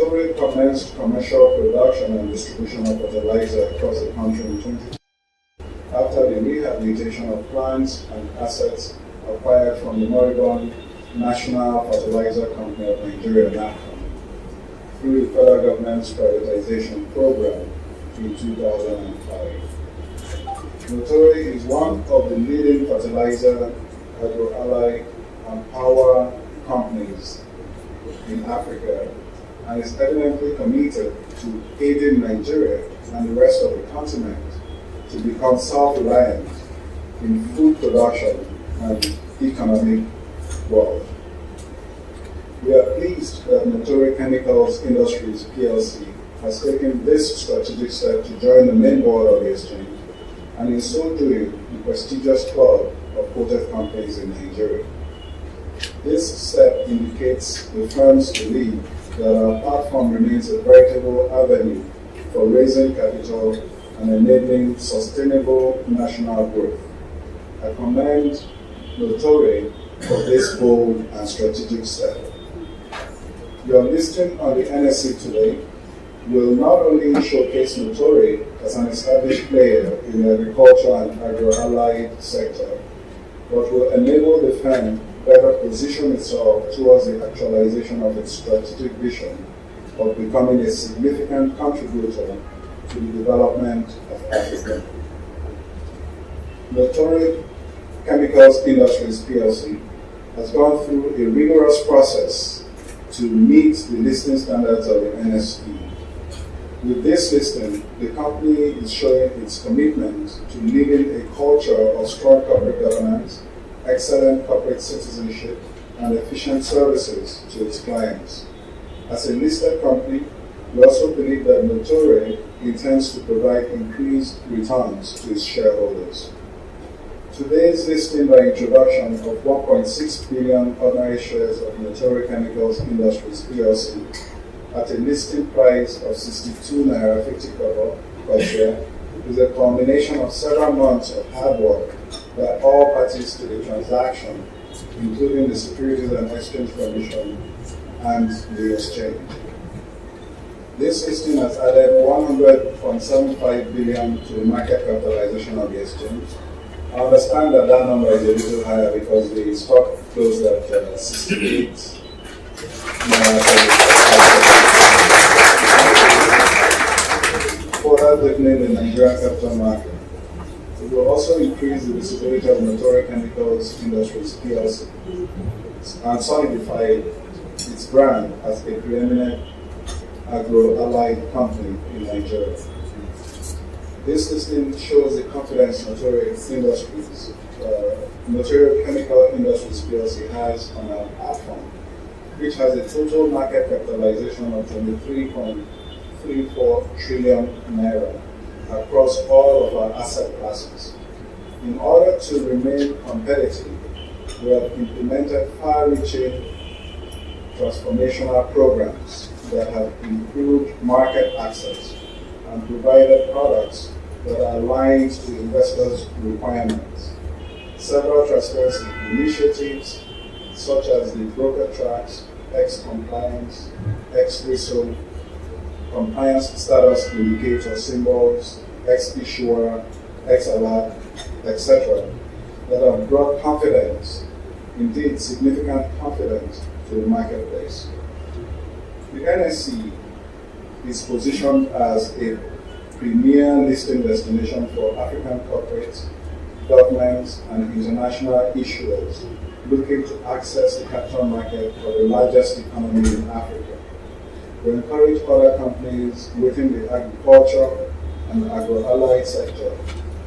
Notore commenced commercial production and distribution of fertilizer across the country in 2020 after the rehabilitation of plants and assets acquired from the Moribund National Fertilizer Company of Nigeria (NAFCON) through the federal government's privatization program in 2005. Notore is one of the leading fertilizer, agro-allied, and power companies in Africa and is evidently committed to aiding Nigeria and the rest of the continent to become self-reliant in food production and economic growth. We are pleased that Notore Chemical Industries Plc has taken this strategic step to join the main board of the exchange and in so doing the prestigious club of quoted companies in Nigeria. This step indicates the firm's belief that our platform remains a veritable avenue for raising capital and enabling sustainable national growth. I commend Notore for this bold and strategic step. Your listing on the NSE today will not only showcase Notore as an established player in the agriculture and agro-allied sector, but will enable the firm better position itself towards the actualization of its strategic vision of becoming a significant contributor to the development of Africa. Notore Chemical Industries Plc has gone through a rigorous process to meet the listing standards of the NSE. With this listing, the company is showing its commitment to living a culture of strong corporate governance, excellent corporate citizenship, and efficient services to its clients. As a listed company, we also believe that Notore intends to provide increased returns to its shareholders. Today's listing by introduction of 1.6 billion ordinary shares of Notore Chemical Industries Plc at a listing price of 62 naira 50 kobo per share is a combination of several months of hard work by all parties to the transaction, including the Securities and Exchange Commission and the exchange. This listing has added 100.75 billion to the market capitalization of the exchange. I understand that number is a little higher because the stock closed at 68. Further deepening the Nigerian capital market. It will also increase the visibility of Notore Chemical Industries Plc and solidify its brand as a preeminent agro-allied company in Nigeria. This listing shows the confidence Notore Chemical Industries Plc has on our platform, which has a total market capitalization of 23.34 trillion naira across all of our asset classes. In order to remain competitive, we have implemented far-reaching transformational programs that have improved market access and provided products that are aligned to investors' requirements. Several transparency initiatives, such as the broker tracks, X-compliance, X-reso, compliance status indicator symbols, X-issuer, X-alert, etc., that have brought confidence, indeed significant confidence, to the marketplace. The NSE is positioned as a premier listing destination for African corporates, governments, and international issuers looking to access the capital market for the largest economy in Africa. We encourage other companies within the agriculture and agro-allied sector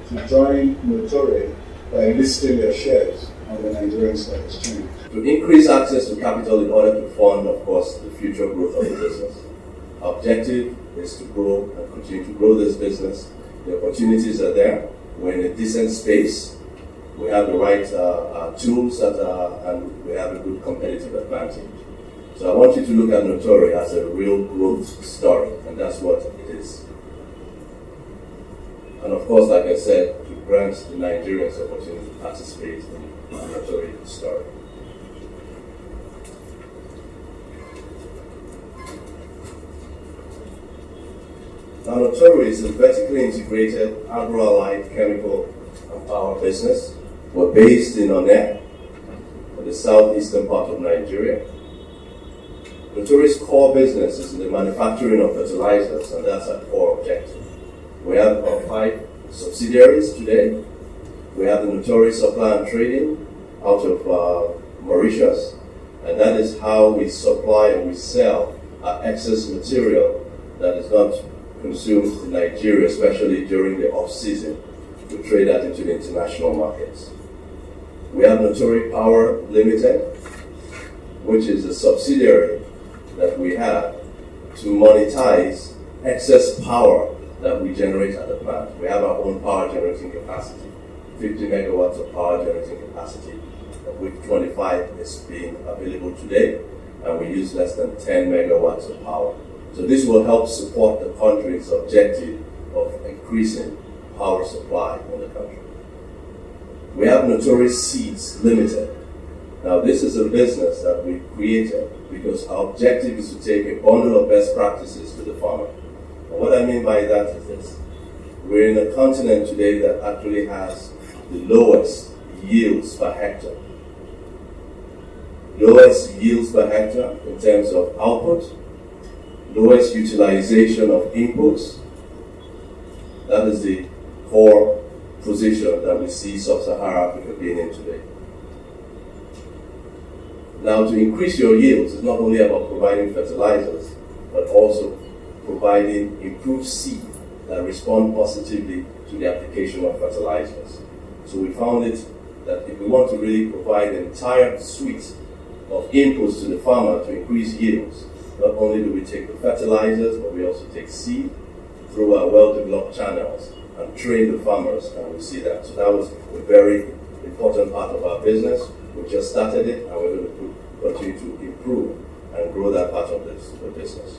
to join Notore by listing their shares on the Nigerian Stock Exchange. To increase access to capital in order to fund, of course, the future growth of the business. Our objective is to grow and continue to grow this business. The opportunities are there. We're in a decent space. We have the right tools and we have a good competitive advantage. So I want you to look at Notore as a real growth story, and that's what it is. And of course, like I said, to grant the Nigerians the opportunity to participate in the Notore story. Now, Notore is a vertically integrated agro-allied chemical and power business. We're based in Onne, in the southeastern part of Nigeria. Notore's core business is in the manufacturing of fertilizers, and that's our core objective. We have about 5 subsidiaries today. We have the Notore Supply and Trading out of Mauritius, and that is how we supply and we sell our excess material that is not consumed in Nigeria, especially during the off-season. We trade that into the international markets. We have Notore Power Limited, which is a subsidiary that we have to monetize excess power that we generate at the plant. We have our own power generating capacity, 50 megawatts of power generating capacity, of which 25 is being available today, and we use less than 10 megawatts of power. So this will help support the country's objective of increasing power supply in the country. We have Notore Seeds Limited. Now, this is a business that we created because our objective is to take a bundle of best practices to the farmer. And what I mean by that is this. We're in a continent today that actually has the lowest yields per hectare. Lowest yields per hectare in terms of output, lowest utilization of inputs. That is the core position that we see Sub-Saharan Africa being in today. Now, to increase your yields is not only about providing fertilizers, but also providing improved seed that respond positively to the application of fertilizers. So we found it that if we want to really provide an entire suite of inputs to the farmer to increase yields, not only do we take the fertilizers, but we also take seed through our well-developed channels and train the farmers, and we see that. So that was a very important part of our business. We just started it, and we're going to continue to improve and grow that part of the business.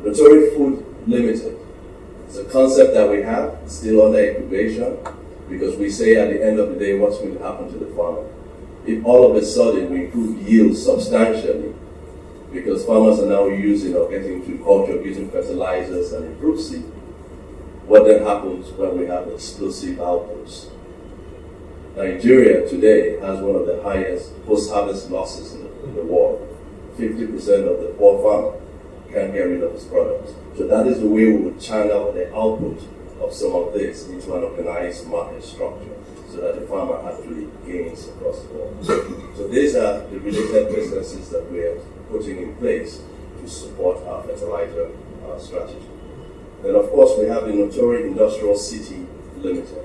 Notore Food Limited. It's a concept that we have, still under incubation, because we say at the end of the day, what's going to happen to the farmer? If all of a sudden we improve yields substantially, because farmers are now using or getting into culture of using fertilizers and improved seed, what then happens when we have explosive outputs? Nigeria today has one of the highest post-harvest losses in the world. 50% of the poor farmer can't get rid of his products. So that is the way we would channel the output of some of this into an organized market structure so that the farmer actually gains across the board. So these are the related businesses that we are putting in place to support our fertilizer strategy. Then of course we have the Notore Industrial City Limited.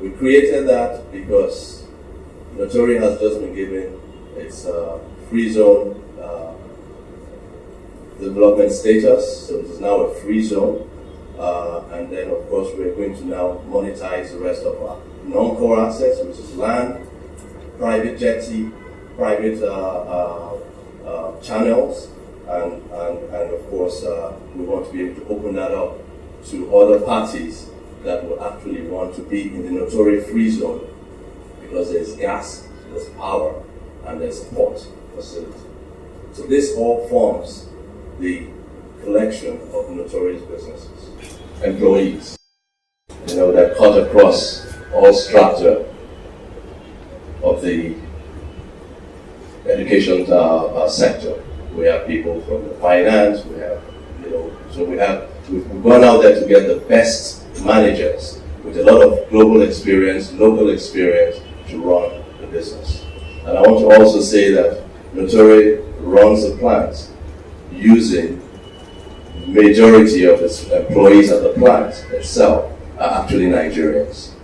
We created that because Notore has just been given its free zone development status, so it is now a free zone. And then of course we're going to now monetize the rest of our non-core assets, which is land, private jetty, private channels, and of course we want to be able to open that up to other parties that will actually want to be in the Notore free zone, because there's gas, there's power, and there's a port facility. So this all forms the collection of Notore's businesses. Employees, that cut across all strata of the education sector. We have people from the finance, we have, so we've gone out there to get the best managers with a lot of global experience, local experience to run the business. And I want to also say that Notore runs the plant using majority of its employees at the plant itself are actually Nigerians.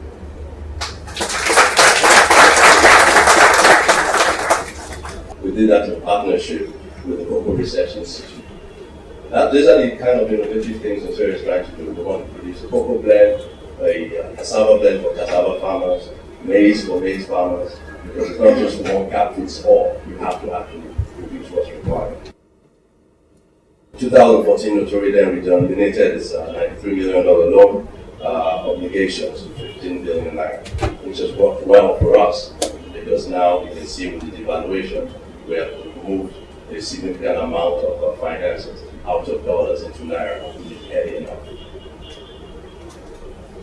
We did that in partnership with the Cocoa Research Institute. These are the kind of innovative things Notore is trying to do. We want to produce a cocoa blend, a cassava blend for cassava farmers, maize for maize farmers, because it's not just one cap fits all. You have to actually produce what's required. In 2014, Notore then redenominated its $93 million loan obligations to 15 billion naira, which has worked well for us, because now you can see with the devaluation, we have moved a significant amount of finances out of dollars into naira, early enough.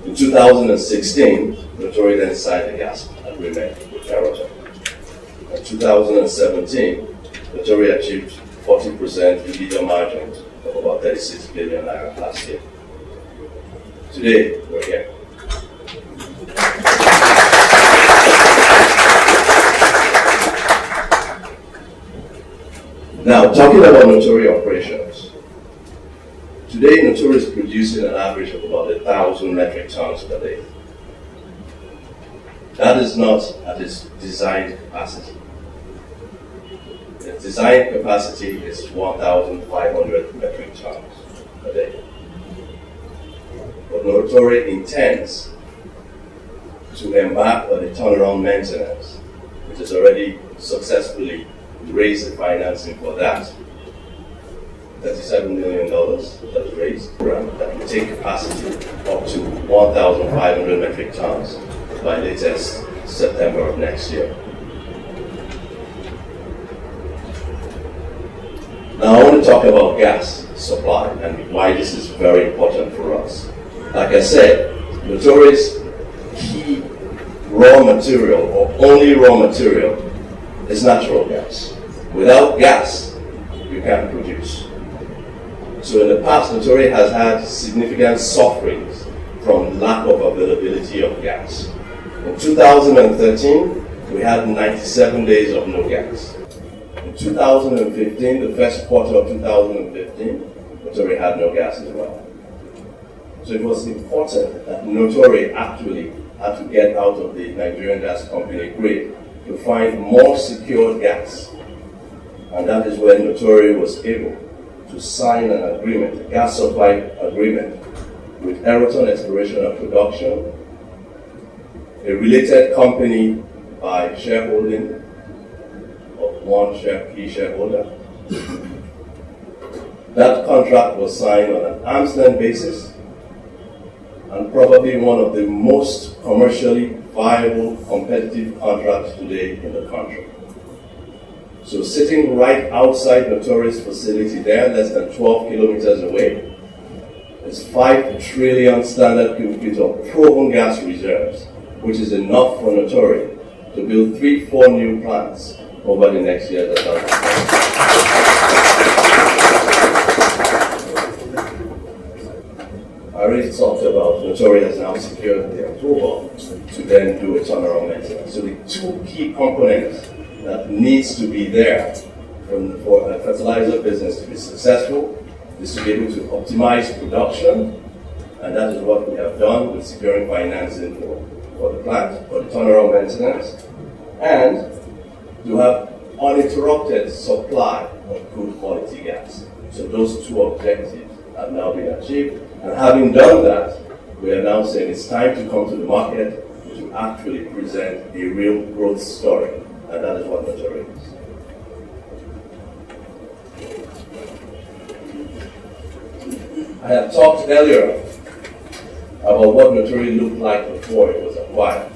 In 2016, Notore then signed a gas agreement with Eroton. In 2017, Notore achieved 40% EBITDA margins of about 36 billion naira last year. Today, we're here. Now, talking about Notore operations. Today, Notore is producing an average of about 1,000 metric tons per day. That is not at its designed capacity. The design capacity is 1,500 metric tons per day. But Notore intends to embark on the turnaround maintenance, which has already successfully raised the financing for that. $37 million that was raised, that will take capacity up to 1,500 metric tons by latest September of next year. Now I want to talk about gas supply and why this is very important for us. Like I said, Notore's key raw material, or only raw material, is natural gas. Without gas, you can't produce. So in the past, Notore has had significant sufferings from lack of availability of gas. In 2013, we had 97 days of no gas. In 2015, the first quarter of 2015, Notore had no gas as well. So it was important that Notore actually had to get out of the Nigerian gas company grid to find more secured gas. And that is when Notore was able to sign an agreement, a gas supply agreement, with Eroton Exploration and Production, a related company by shareholding of one key shareholder. That contract was signed on an arm's length basis and probably one of the most commercially viable, competitive contracts today in the country. So sitting right outside Notore's facility there, less than 12 kilometers away, is 5 trillion standard cubic feet of proven gas reserves, which is enough for Notore to build 3-4 new plants over the next year. I already talked about Notore has now secured the approval to then do a turnaround maintenance. So the two key components that needs to be there for a fertilizer business to be successful is to be able to optimize production, and that is what we have done with securing financing for the plant, for the turnaround maintenance, and to have uninterrupted supply of good quality gas. So those two objectives have now been achieved, and having done that, we are now saying it's time to come to the market to actually present a real growth story. And that is what Notore is. I had talked earlier about what Notore looked like before it was acquired.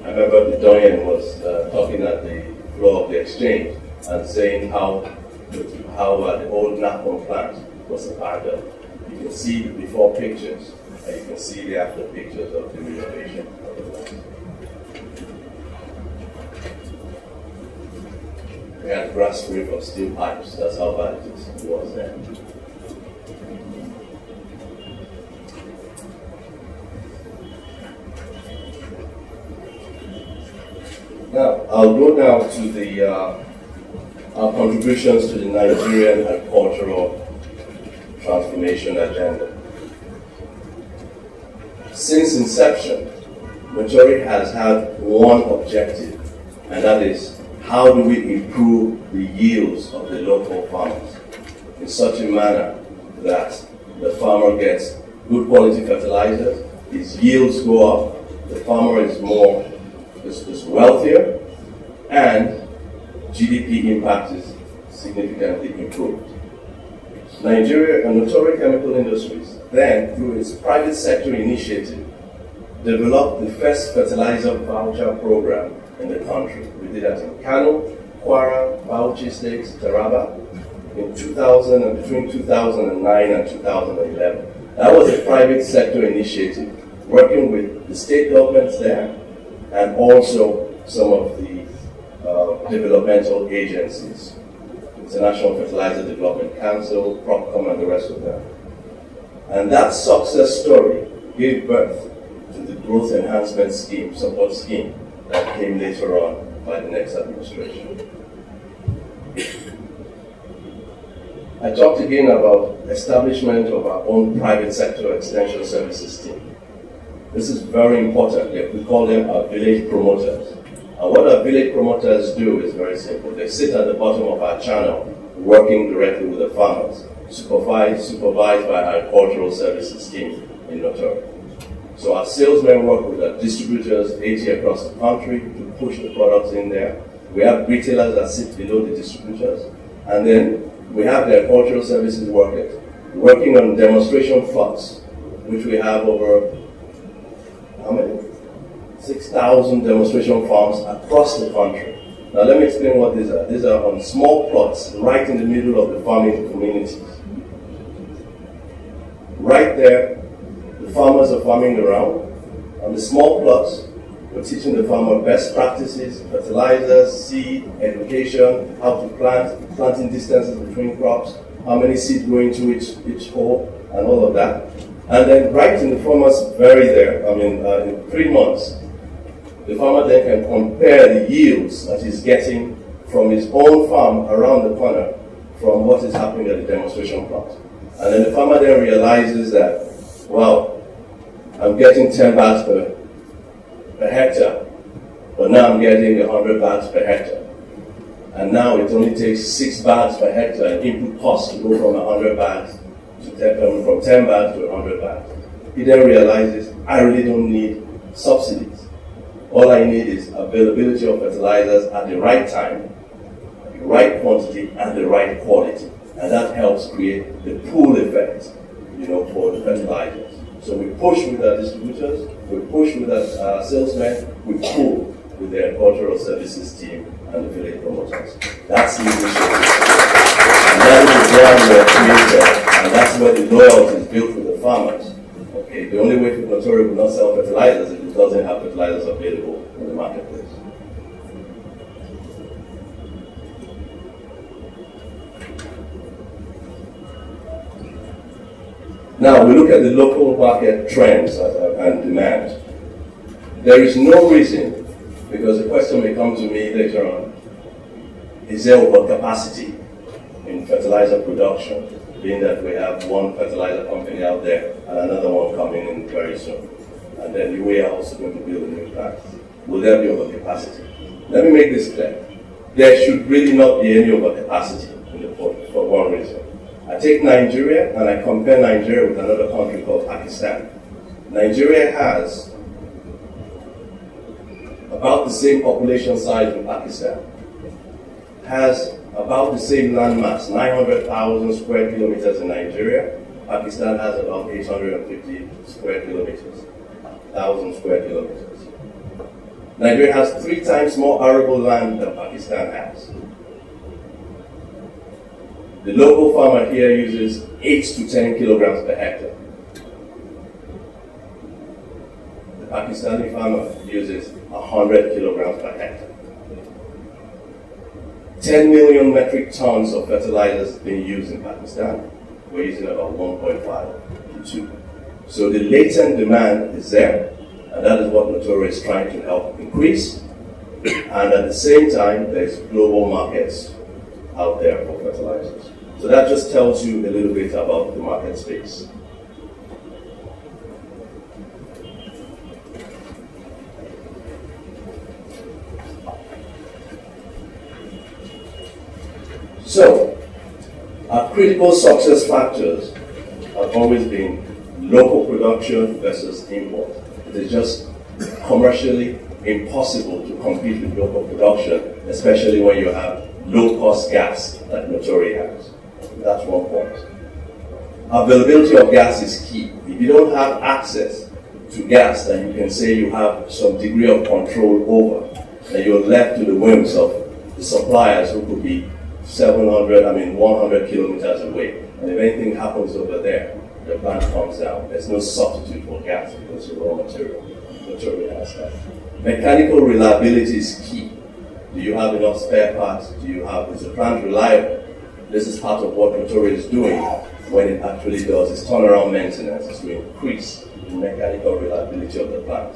I remember the Doyen was talking at the floor of the exchange and saying how the old Napon plant was abandoned. You can see the before pictures and you can see the after pictures of the renovation of the plant. We had grass scrape of steel pipes. That's how bad it was then. Now, I'll go now to our contributions to the Nigerian agricultural transformation agenda. Since inception, Notore has had one objective, and that is, how do we improve the yields of the local farmers in such a manner that the farmer gets good quality fertilizers, his yields go up, the farmer is wealthier, and GDP impact is significantly improved. Nigeria and Notore Chemical Industries then, through its private sector initiative, developed the first fertilizer voucher program in the country. We did that in Kano, Kwara, Bauchi States, Taraba, in between 2009 and 2011. That was a private sector initiative, working with the state governments there and also some of the developmental agencies, International Fertilizer Development Council, PropCom, and the rest of them. And that success story gave birth to the growth enhancement scheme, support scheme, that came later on by the next administration. I talked again about establishment of our own private sector extension services team. This is very important. We call them our village promoters. And what our village promoters do is very simple. They sit at the bottom of our channel, working directly with the farmers, supervised by our agricultural services team in Notore. So our salesmen work with our distributors 80 across the country to push the products in there. We have retailers that sit below the distributors. And then we have the agricultural services workers working on demonstration plots, which we have over, how many? 6,000 demonstration farms across the country. Now let me explain what these are. These are on small plots right in the middle of the farming communities. Right there, the farmers are farming around. On the small plots, we're teaching the farmer best practices, fertilizers, seed, education, how to plant, planting distances between crops, how many seeds go into each hole, and all of that. And then right in the farmer's very there, in 3 months, the farmer then can compare the yields that he's getting from his own farm around the corner from what is happening at the demonstration plot. And then the farmer then realizes that, well, I'm getting 10 bags per hectare, but now I'm getting 100 bags per hectare. And now it only takes 6 bags per hectare in input cost to go from 100 bags to from 10 bags to 100 bags. He then realizes, I really don't need subsidies. All I need is availability of fertilizers at the right time, the right quantity, and the right quality. And that helps create the pull effect, for the fertilizers. So we push with our distributors, we push with our salesmen, we pull with the agricultural services team and the village promoters. That's the initiative. And that is the brand we have created, and that's where the loyalty is built with the farmers. Okay, the only way Notore will not sell fertilizers is if it doesn't have fertilizers available in the marketplace. Now we look at the local market trends and demand. There is no reason, because the question may come to me later on, is there overcapacity in fertilizer production, being that we have one fertilizer company out there and another one coming in very soon. And then we are also going to build a new plant. Will there be overcapacity? Let me make this clear. There should really not be any overcapacity in the port for one reason. I take Nigeria and I compare Nigeria with another country called Pakistan. Nigeria has about the same population size in Pakistan, has about the same landmass, 900,000 square kilometers in Nigeria. Pakistan has about 850 square kilometers, 1,000 square kilometers. Nigeria has 3 times more arable land than Pakistan has. The local farmer here uses 8 to 10 kilograms per hectare. The Pakistani farmer uses 100 kilograms per hectare. 10 million metric tons of fertilizers being used in Pakistan. We're using about 1.5 to 2. So the latent demand is there, and that is what Notore is trying to help increase. And at the same time, there's global markets out there for fertilizers. So that just tells you a little bit about the market space. So, our critical success factors have always been local production versus import. It is just commercially impossible to compete with local production, especially when you have low-cost gas that Notore has. That's one point. Availability of gas is key. If you don't have access to gas that you can say you have some degree of control over, then you're left to the whims of the suppliers who could be 100 kilometers away. And if anything happens over there, the plant comes down. There's no substitute for gas because it's raw material. Notore has that. Mechanical reliability is key. Do you have enough spare parts? Is the plant reliable? This is part of what Notore is doing when it actually does its turnaround maintenance, is to increase the mechanical reliability of the plant.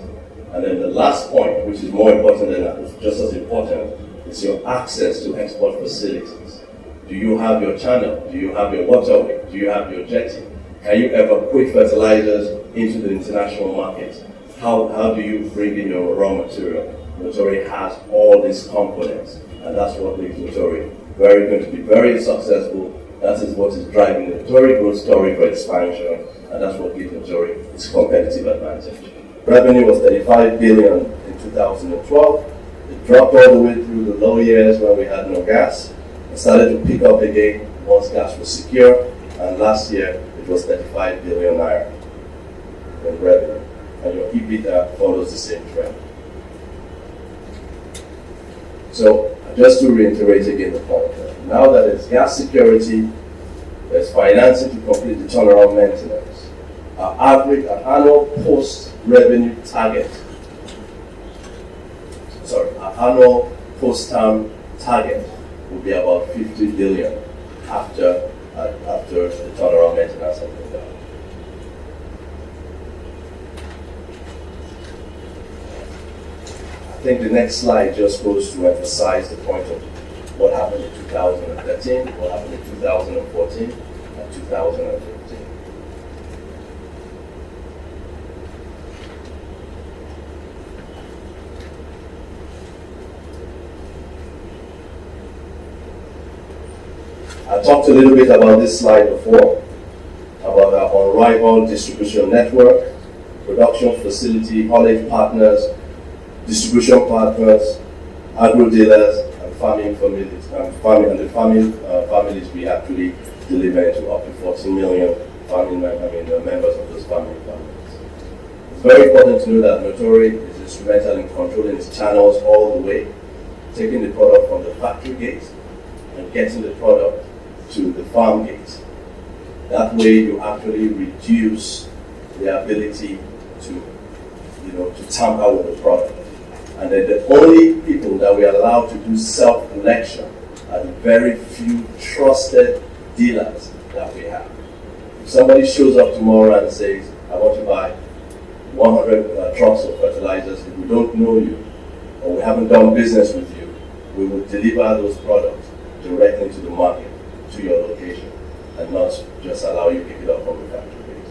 And then the last point, which is more important than that, just as important, is your access to export facilities. Do you have your channel? Do you have your waterway? Do you have your jetty? Can you evacuate fertilizers into the international market? How do you bring in your raw material? Notore has all these components, and that's what makes Notore going to be very successful. That is what is driving the Notore growth story for expansion, and that's what gives Notore its competitive advantage. Revenue was 35 billion in 2012. It dropped all the way through the low years when we had no gas. It started to pick up again once gas was secure, and last year it was 35 billion naira in revenue. And your EBITDA follows the same trend. So, just to reiterate again the point, now that there's gas security, there's financing to complete the turnaround maintenance, our annual post-revenue target, our annual post-term target will be about 50 billion after the turnaround maintenance has been done. I think the next slide just goes to emphasize the point of what happened in 2013, what happened in 2014, and 2015. I talked a little bit about this slide before, about our unrivaled distribution network, production facility, haulage partners, distribution partners, agro dealers, and farming families, families we actually deliver to up to 14 million members of those farming families. It's very important to know that Notore is instrumental in controlling its channels all the way, taking the product from the factory gate and getting the product to the farm gate. That way you actually reduce the ability to tamper with the product. And then the only people that we are allowed to do self-collection are the very few trusted dealers that we have. If somebody shows up tomorrow and says, I want to buy 100 trucks of fertilizers, if we don't know you or we haven't done business with you, we will deliver those products directly to the market, to your location, and not just allow you to pick it up from the factory.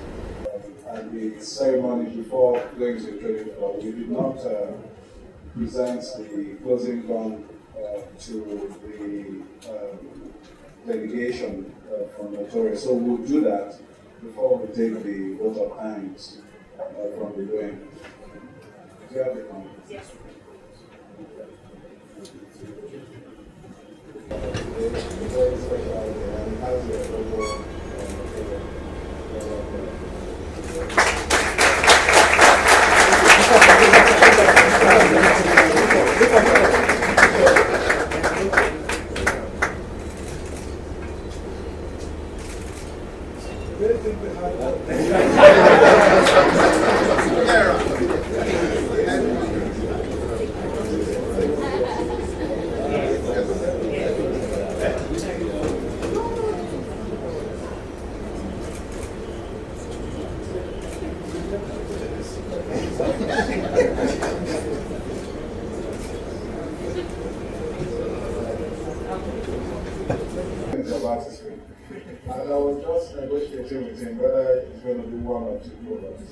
At the ceremony before going to the trading floor, we did not present the closing gun to the delegation from Notore. So we'll do that before we take the vote of thanks from the doing. Do you have the comment? Yes. Very special and has a logo. And I was just negotiating with him whether it's going to be one or two products.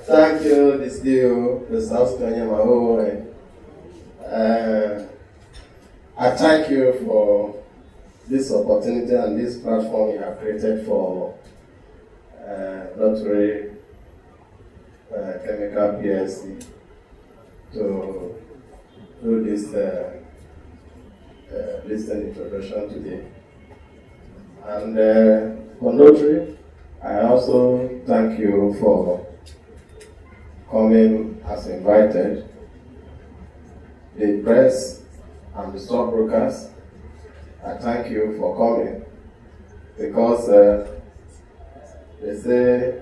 Thank you, the CEO, Mr. Oscar Onyema. I thank you for this opportunity and this platform you have created for Notore Chemical PLC to do this listed introduction today. And for Notore, I also thank you for coming as invited. The press and the stockbrokers I thank you for coming, because they say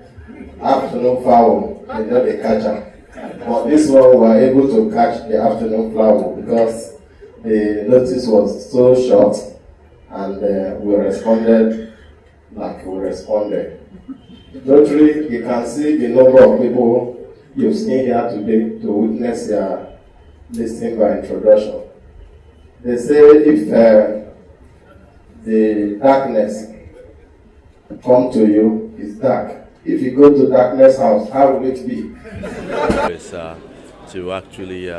afternoon fowl, they know they catch them. But this one we were able to catch the afternoon fowl because the notice was so short, and we responded like we responded. Notary, you can see the number of people you've seen here today to witness your listing by introduction. They say if the darkness come to you, it's dark. If you go to darkness house, how will it be? Is to actually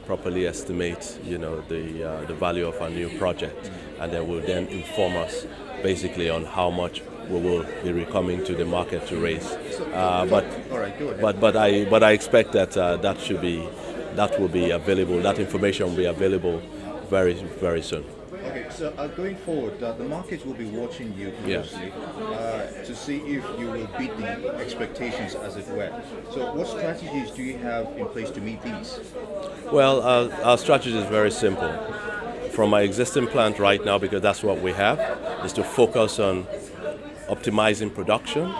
properly estimate, the value of our new project, and then will then inform us basically on how much we will be coming to the market to raise. But I expect that that will be available. That information will be available very, very soon. Okay, so going forward, the market will be watching you closely to see if you will beat the expectations, as it were. So what strategies do you have in place to meet these? Well, our strategy is very simple. From our existing plant right now, because that's what we have, is to focus on optimizing production,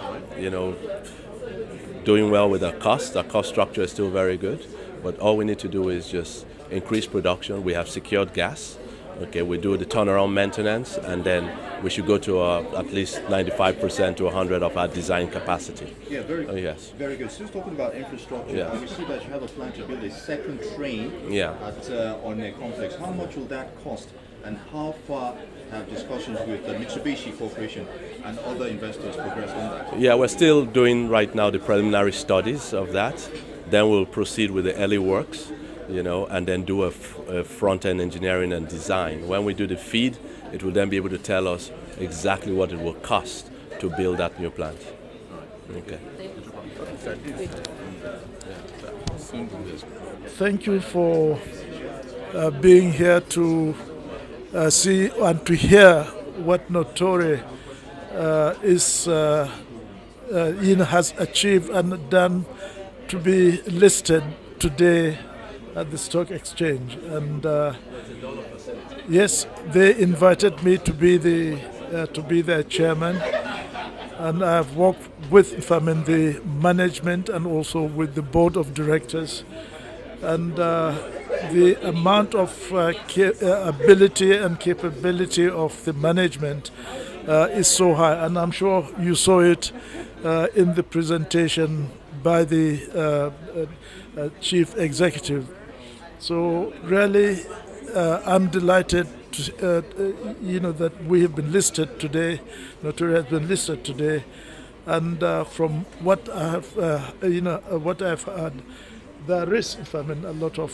doing well with our cost. Our cost structure is still very good, but all we need to do is just increase production. We have secured gas. Okay, we do the turnaround maintenance, and then we should go to at least 95% to 100% of our design capacity. Yeah, very good. Yes. Very good. Still talking about infrastructure, we see that you have a plan to build a second train on a complex. How much will that cost, and how far have discussions with the Mitsubishi Corporation and other investors progressed on that? Yeah, we're still doing right now the preliminary studies of that. Then we'll proceed with the early works, and then do a front-end engineering and design. When we do the feed, it will then be able to tell us exactly what it will cost to build that new plant. Okay. Thank you for being here to see and to hear what Notore has achieved and done to be listed today at the Stock Exchange. And yes, they invited me to be their chairman, and I've worked with the management and also with the board of directors. And the amount of ability and capability of the management is so high, and I'm sure you saw it in the presentation by the chief executive. So really, I'm delighted to, that we have been listed today. Notore has been listed today, and from what I have, what I've heard, there is, a lot of,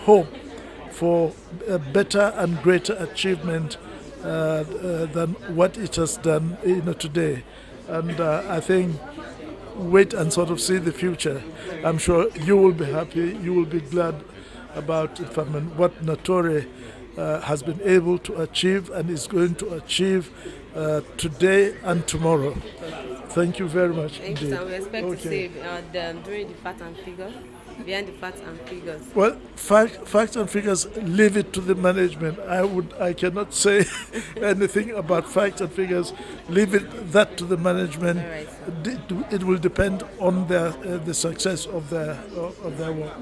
hope for a better and greater achievement than what it has done, today. And I think wait and sort of see the future. I'm sure you will be happy, you will be glad about what Notore has been able to achieve and is going to achieve today and tomorrow. Thank you very much. Thank you, sir. We expect to see during the facts and figures, behind the facts and figures. Well, facts and figures, leave it to the management. I cannot say anything about facts and figures. Leave that to the management. All right, sir. It will depend on the success of their work.